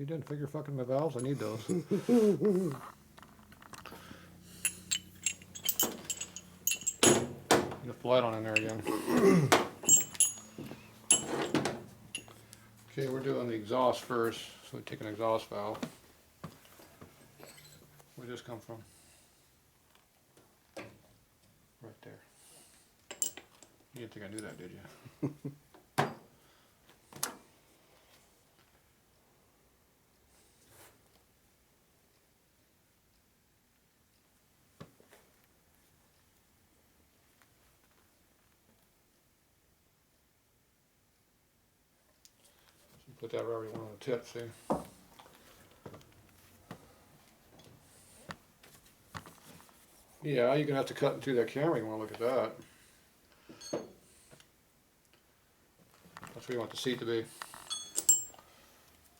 You didn't figure fucking my valves? I need those. Get the light on in there again. Okay, we're doing the exhaust first. So we take an exhaust valve. Where'd this come from? Right there. You didn't think I knew that, did you? Put that wherever you want on the tip, see? Yeah, you're gonna have to cut into that camera. You want to look at that. That's where you want the seat to be.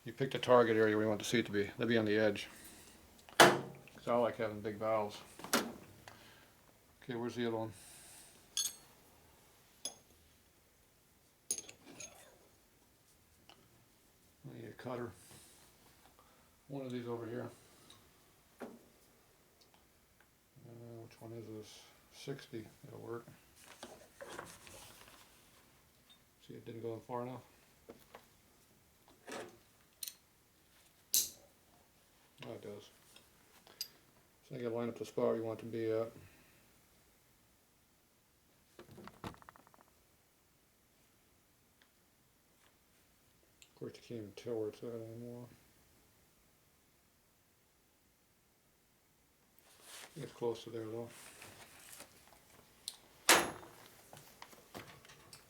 You pick the target area where you want the seat to be. That'd be on the edge. Because I like having big valves. Okay, where's the other one? I need a cutter. One of these over here. Which one is this? 60. It'll work. See, it didn't go in far enough. Oh, it does. So you gotta line up the spot where you want it to be at. Of course, you can't even tell where it's at anymore. I think it's close to there though.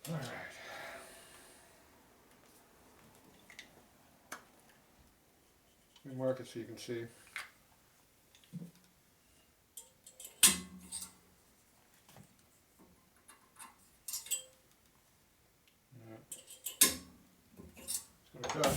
Alright. Let me mark it so you can see. It's going to cut.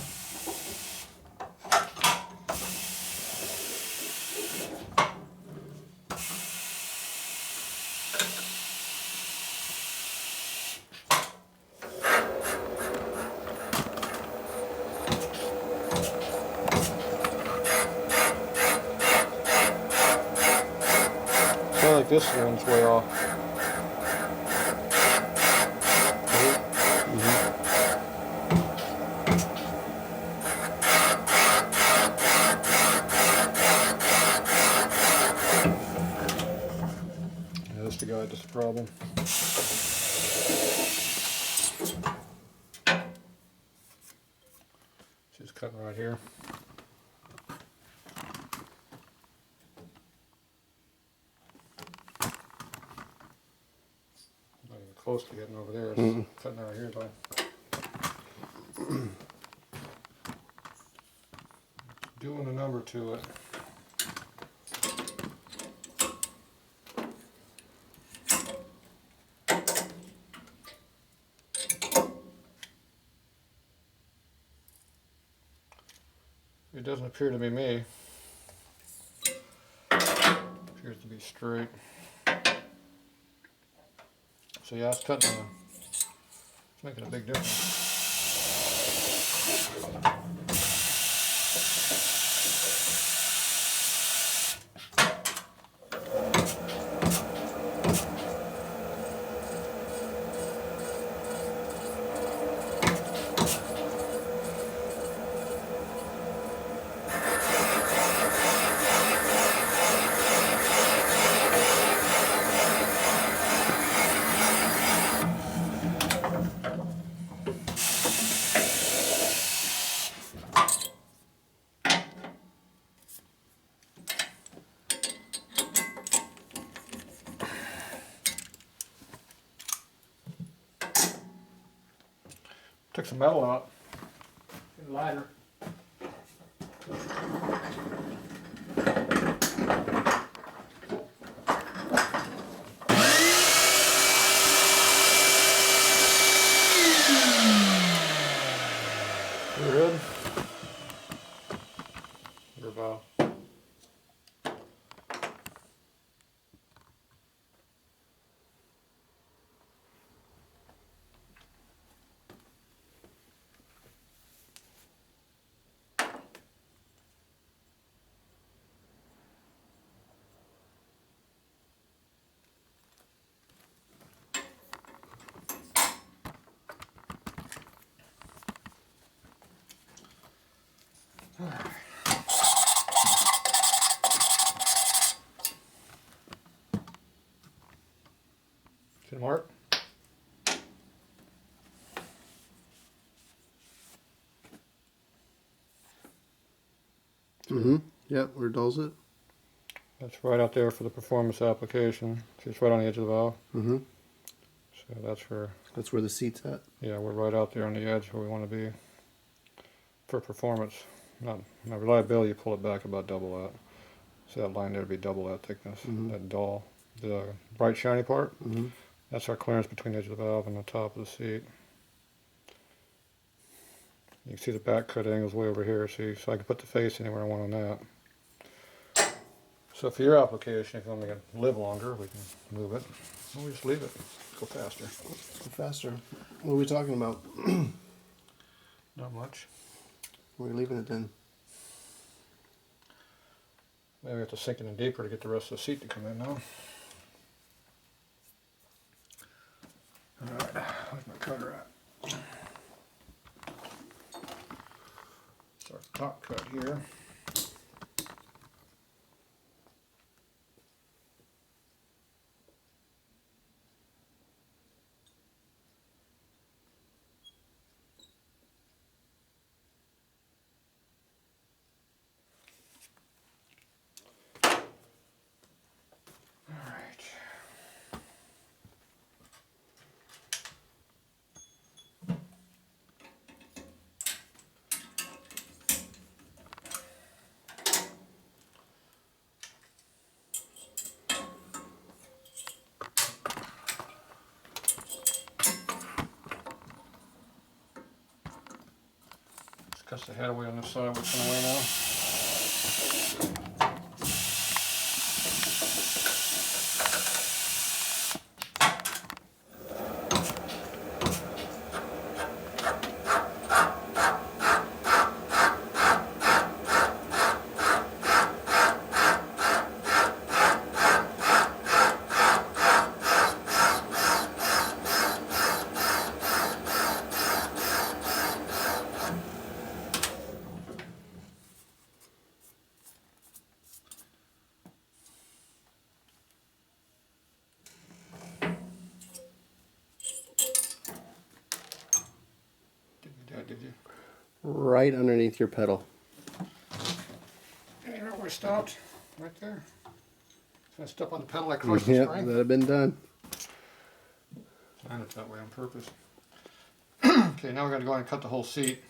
I like this one's way off. Yeah, that's the guy that's the problem. She's cutting right here. Close to getting over there. It's cutting out here though. Doing a number to it. It doesn't appear to be me. Appears to be straight. So yeah, it's cutting. It's making a big difference. Took some metal out. Get a lighter. Your head. Your valve. See the mark? Mm-hmm. Yeah, where dulls it? That's right out there for the performance application. See, it's right on the edge of the valve. Mm-hmm. So That's where the seat's at. yeah, we're right out there on the edge where we want to be for performance. Not reliability, you pull it back about double that. See that line there to be double that thickness, that dull. The bright shiny part, that's our clearance between the edge of the valve and the top of the seat. You can see the back cut angle's way over here, see, so I can put the face anywhere I want on that. So for your application, if you want me to live longer, we can move it. Or we just leave it, go faster. Go faster. What are we talking about? Not much. Where are you leaving it then? Maybe we have to sink it in deeper to get the rest of the seat to come in now. Alright, where's my cutter at? Start the top cut here. Cuts the head away on this side, which in away now. Did you? Right underneath your pedal. You know where we stopped? Right there. So I step on the pedal, I crush the Yep, spring. that'd have been done. Line it that way on purpose. Okay, now we're going to go ahead and cut the whole seat.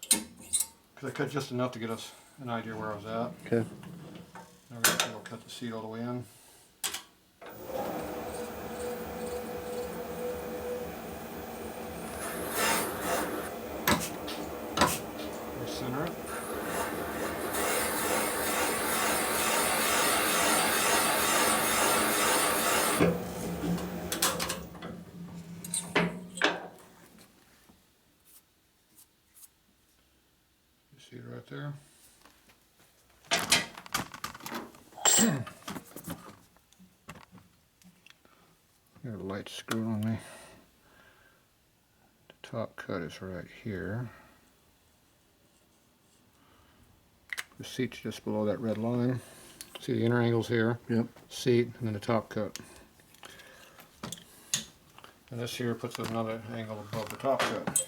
Because I cut just enough to get us an idea where I was at. Okay. Now we're going to cut the seat all the way in. Center it. You see it right there? Got a light screw on me. The top cut is right here. The seat's just below that red line. See the inner angles here? Yep. Seat, and then the top cut. And this here puts another angle above the top cut.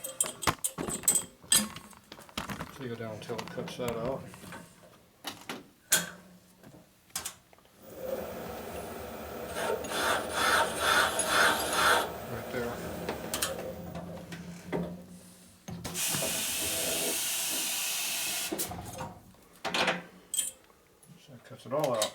So you go down until it cuts that out. Right there. So that cuts it all out.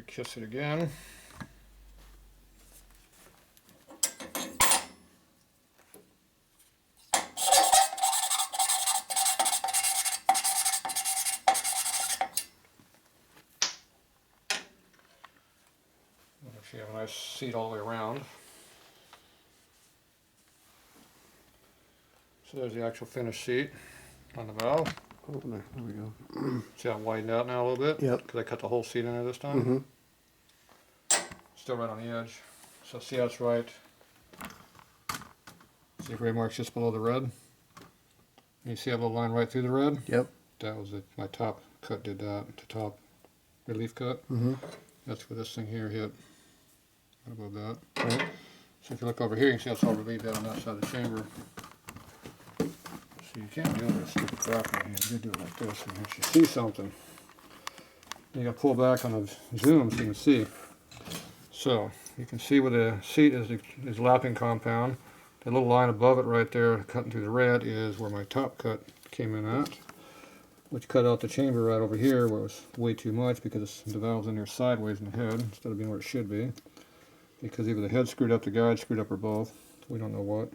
Kiss it again. So you have a nice seat all the way around. So there's the actual finished seat on the valve. Oh, there we go. See how it widened out now a little bit? Yep. Because I cut the whole seat in there this time. Mm-hmm. Still right on the edge. So see how it's right. See gray marks just below the red? You see a little line right through the red? Yep. That was it. My top cut did that. The top relief cut. Mm-hmm. That's where this thing here hit. Right above that. Right. So if you look over here, you can see it's all relieved out on that side of the chamber. So you can't do this stupid crap right here. You do it like this and you see something. You gotta pull back on the zoom so you can see. So you can see where the seat is lapping compound. The little line above it right there, cutting through the red, is where my top cut came in at, which cut out the chamber right over here where it was way too much because the valve's in there sideways in the head instead of being where it should be. Because either the head screwed up, the guide screwed up, or both. We don't know what.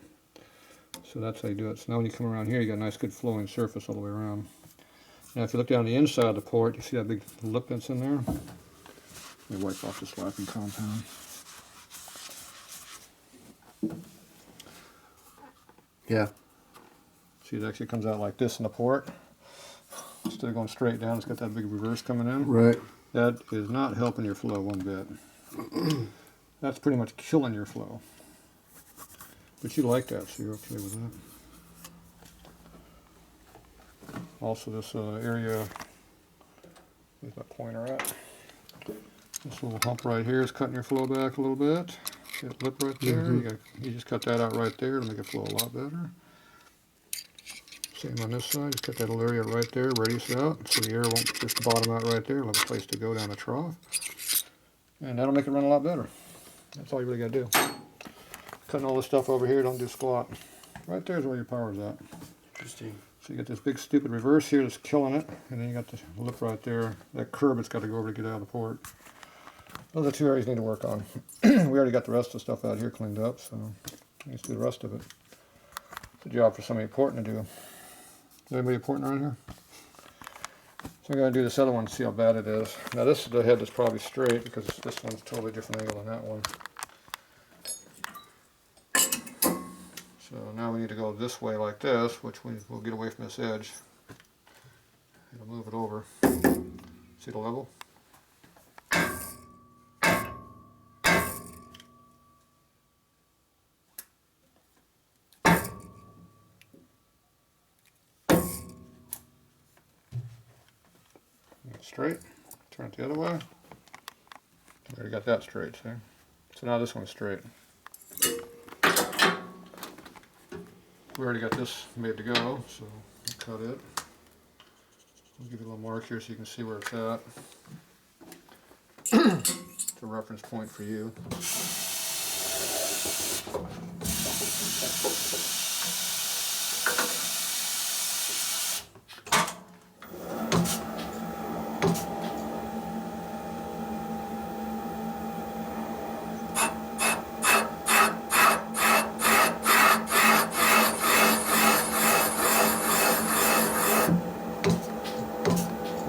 So that's how you do it. So now when you come around here, you got a nice good flowing surface all the way around. Now if you look down the inside of the port, you see that big lip that's in there? Let me wipe off this lapping compound. Yeah. See, it actually comes out like this in the port. Instead of going straight down, it's got that big reverse coming in. Right. That is not helping your flow one bit. That's pretty much killing your flow. But you like that, so you're okay with that. Also, this area, where's my pointer at? This little hump right here is cutting your flow back a little bit. See that lip right there? You just cut that out right there to make it flow a lot better. Same on this side, just cut that little area right there, radius it out, so the air won't just bottom out right there. It'll have a place to go down the trough. And that'll make it run a lot better. That's all you really gotta do. Cutting all this stuff over here, don't do squat. Right there's where your power's at. Interesting. So you got this big stupid reverse here that's killing it, and then you got the lip right there. That curb it's got to go over to get out of the port. Those are two areas you need to work on. We already got the rest of the stuff out here cleaned up, so let's do the rest of it. It's a job for somebody important to do. Is anybody important around here? So I'm going to do this other one and see how bad it is. Now this is the head that's probably straight because this one's a totally different angle than that one. So now we need to go this way like this, which we'll get away from this edge. It'll move it over. See the level? Straight. Turn it the other way. We already got that straight, see? So now this one's straight. We already got this made to go, so we'll cut it. I'll give you a little mark here so you can see where it's at. It's a reference point for you.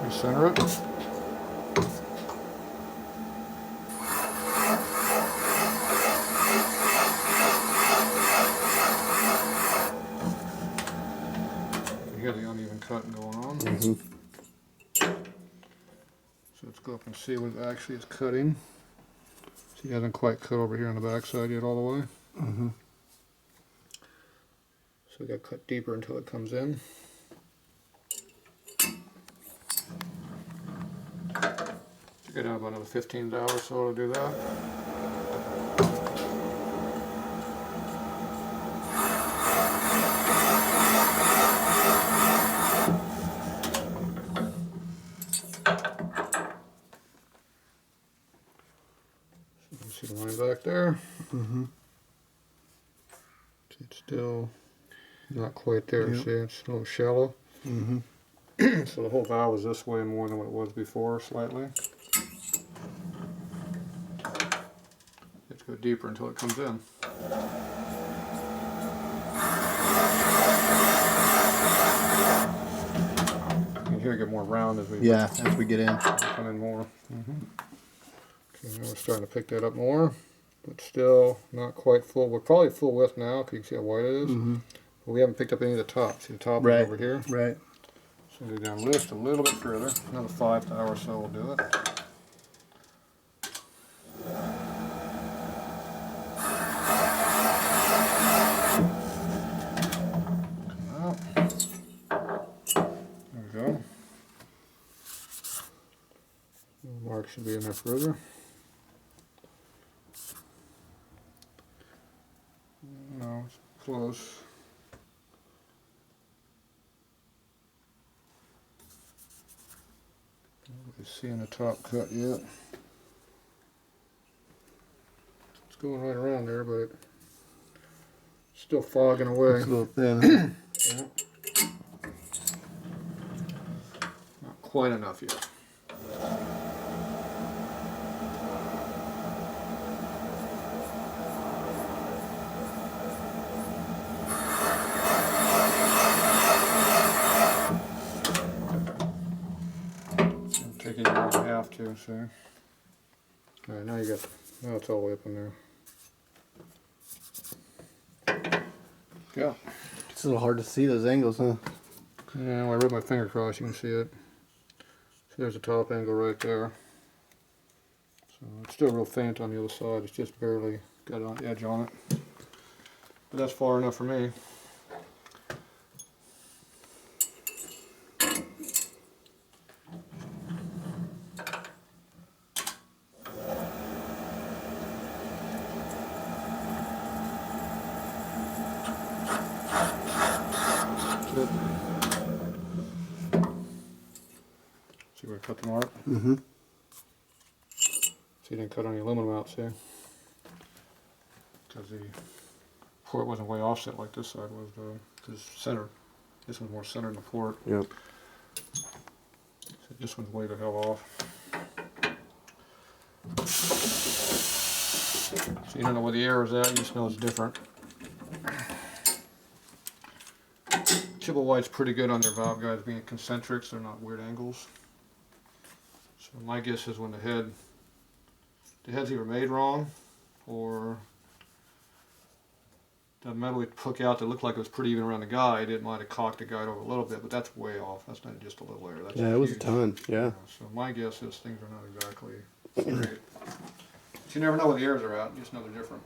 Center it. You hear the uneven cutting going on. Mm-hmm. So let's go up and see what it actually is cutting. See, it hasn't quite cut over here on the back side yet all the way. Mm-hmm. So we got to cut deeper until it comes in. Go down about another 15 thou or so to do that. So you can see the line back there. Mm-hmm. See, it's still not quite there. Yep. See, it's a little shallow. Mm-hmm. So the whole valve is this way more than what it was before, slightly. Let's go deeper until it comes in. You can hear it get more round as we As we get in. come in more. Okay, now we're starting to pick that up more, but still not quite full. We're probably full width now, because you can see how wide it is. Mm-hmm. But we haven't picked up any of the top. See the top Right. is over here? Right. So go down list a little bit further. Another 5 hour or so will do it. Come out. There we go. The mark should be in there further. No, it's close. Nobody's seeing the top cut yet. It's going right around there, but still fogging away. It's a little thin. Yeah. Not quite enough yet. Take it where you have to, see. Alright, now you got, now it's all the way up in there. Yeah. It's a little hard to see those angles, huh? Yeah, when I rub my finger across, you can see it. See, there's a top angle right there. So it's still real faint on the other side. It's just barely got an edge on it. But that's far enough for me. Good. See where I cut the mark? Mm-hmm. So you didn't cut any aluminum out, see? Because the port wasn't way offset like this side was, though. Because centered. This one's more centered in the port. Yep. So this one's way the hell off. So you don't know where the air is at, you just know it's different. Kibblewhite's pretty good on their valve guides being concentrics, they're not weird angles. So my guess is when the head's either made wrong, or the metal we took out that looked like it was pretty even around the guide, it might have cocked the guide over a little bit, but that's way off. That's not just a little air. That's Yeah, it was a huge. ton. Yeah. So my guess is things are not exactly straight. But you never know where the airs are at, you just know they're different.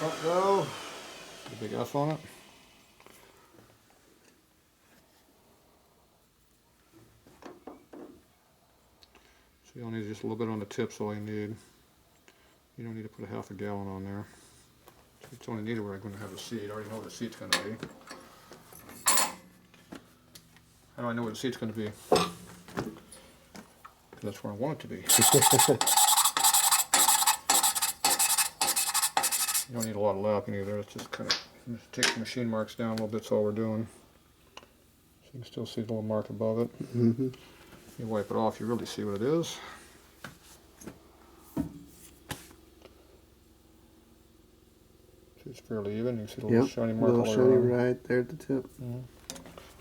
Front go. Put a big F on it. So you only need just a little bit on the tips, all you need. You don't need to put a half a gallon on there. It's only needed where I'm going to have the seat. I already know where the seat's going to be. How do I know where the seat's going to be? Because that's where I want it to be. You don't need a lot of lapping either. It's just kind of take the machine marks down a little bit. That's all we're doing. So you can still see the little mark above it. Mm-hmm. You wipe it off, you really see what it is. See, it's fairly even. You can see the little shiny mark all little the way shiny around. right there at the tip.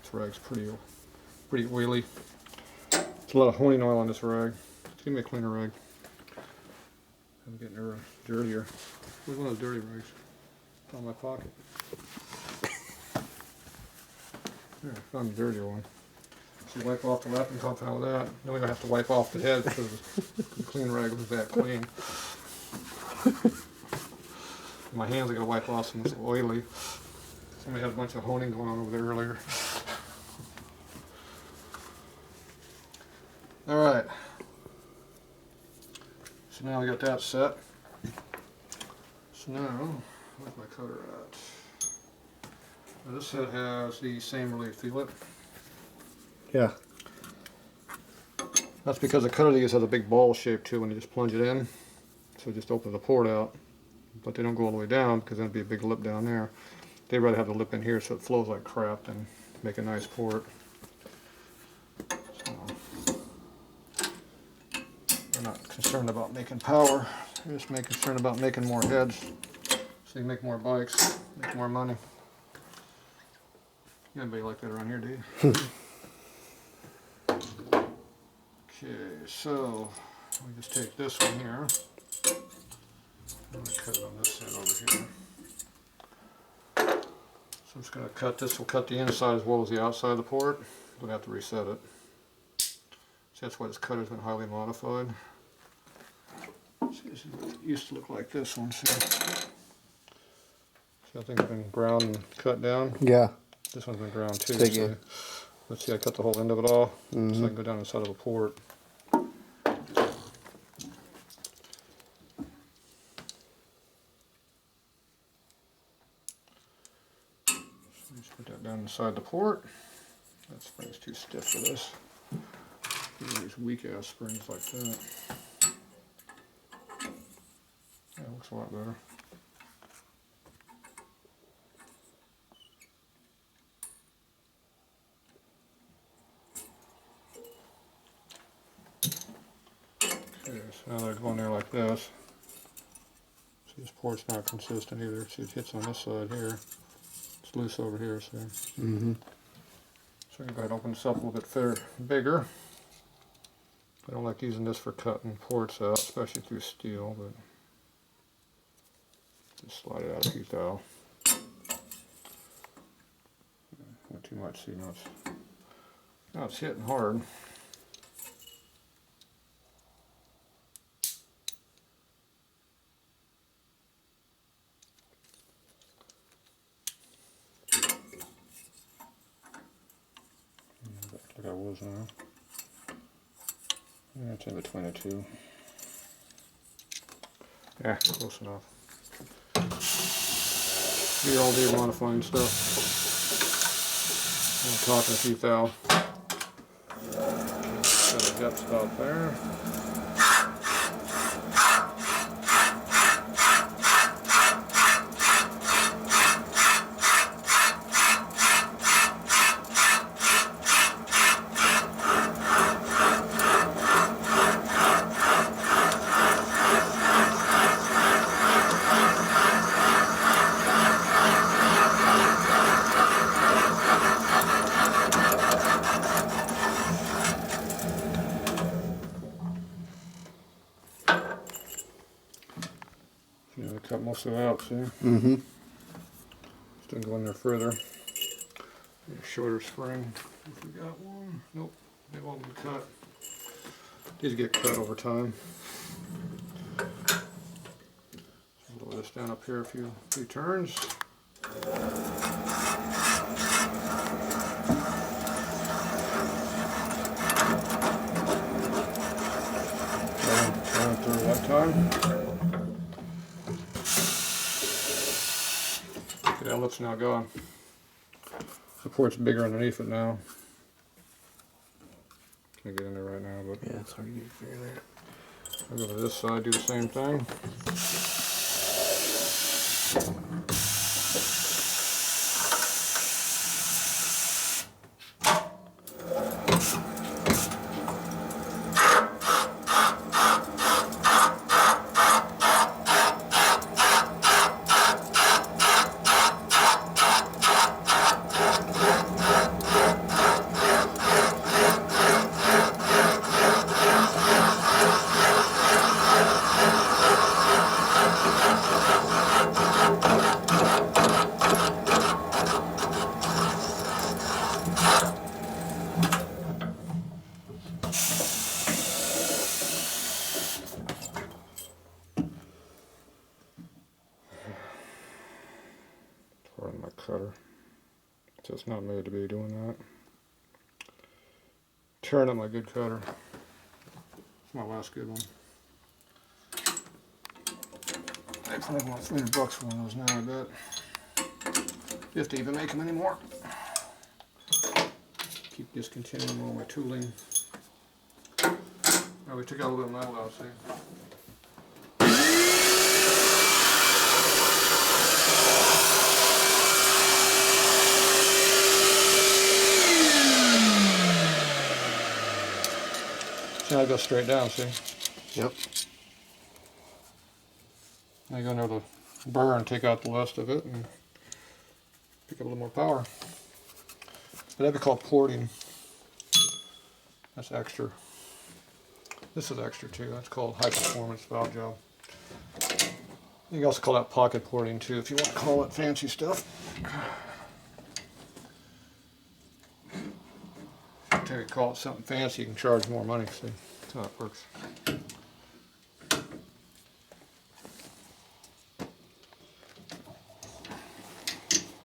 This rag's pretty oily. There's a lot of honing oil on this rag. Give me a cleaner rag. I'm getting her dirtier. Where's one of those dirty rags? It's in my pocket. There, I found a dirtier one. So you wipe off the lapping compound with that. Then we're going to have to wipe off the head because the clean rag was that clean. My hands are going to wipe off some of this oily. Somebody had a bunch of honing going on over there earlier. Alright. So now we got that set. So now, where's my cutter at? Now this set has the same relief, feel it? Yeah. That's because the cutter these has a big ball shape too when you just plunge it in. So just open the port out. But they don't go all the way down because there'd be a big lip down there. They'd rather have the lip in here so it flows like crap than make a nice port. So, we're not concerned about making power. We're just concerned about making more heads so you make more bikes, make more money. Anybody like that around here, do you? Okay, so we just take this one here. I'm going to cut it on this side over here. So I'm just going to cut this. Will cut the inside as well as the outside of the port. I'm going to have to reset it. See, that's why this cutter's been highly modified. See, this is what it used to look like this one. See, I think it's been ground and cut down. Yeah. This one's been ground too. Take So it. let's see, I cut the whole end of it off so I can go down the side of the port. Just put that down inside the port. That spring's too stiff for this. These weak ass springs like that. That looks a lot better. Okay, so now they're going there like this. See, this port's not consistent either. See, it hits on this side here. It's loose over here, see? Mm-hmm. So I'm going to go ahead and open this up a little bit bigger. I don't like using this for cutting ports out, especially through steel, but just slide it out if you thou. Not too much, see, now it's hitting hard. Like I was now. Yeah, it's in between the two. Yeah, close enough. The old modifying stuff. I'm talking a few thou. Set a depth stop there. Yeah, I cut most of it out, see? Mm-hmm. Just didn't go in there further. A shorter spring, if we got one. Nope, they won't be cut. These get cut over time. Lower this down up here a few turns. Going through one time. Okay, that lip's now gone. The port's bigger underneath it now. Can't get in there right now, but Yeah, it's hard to get through there. I'll go to this side, do the same thing. Pardon my cutter. Just not made to be doing that. Turn up my good cutter. It's my last good one. They probably want $300 for one of those now, I bet. If they even make them anymore. Keep discontinuing all my tooling. Oh, we took out a little bit of metal out, see? Now I go straight down, see? Yep. Now you go under the burr and take out the rest of it and pick up a little more power. that'd be called porting. That's extra. This is extra too. That's called high performance valve job. You can also call that pocket porting too, if you want to call it fancy stuff. Until you call it something fancy, you can charge more money. See, that's how it works.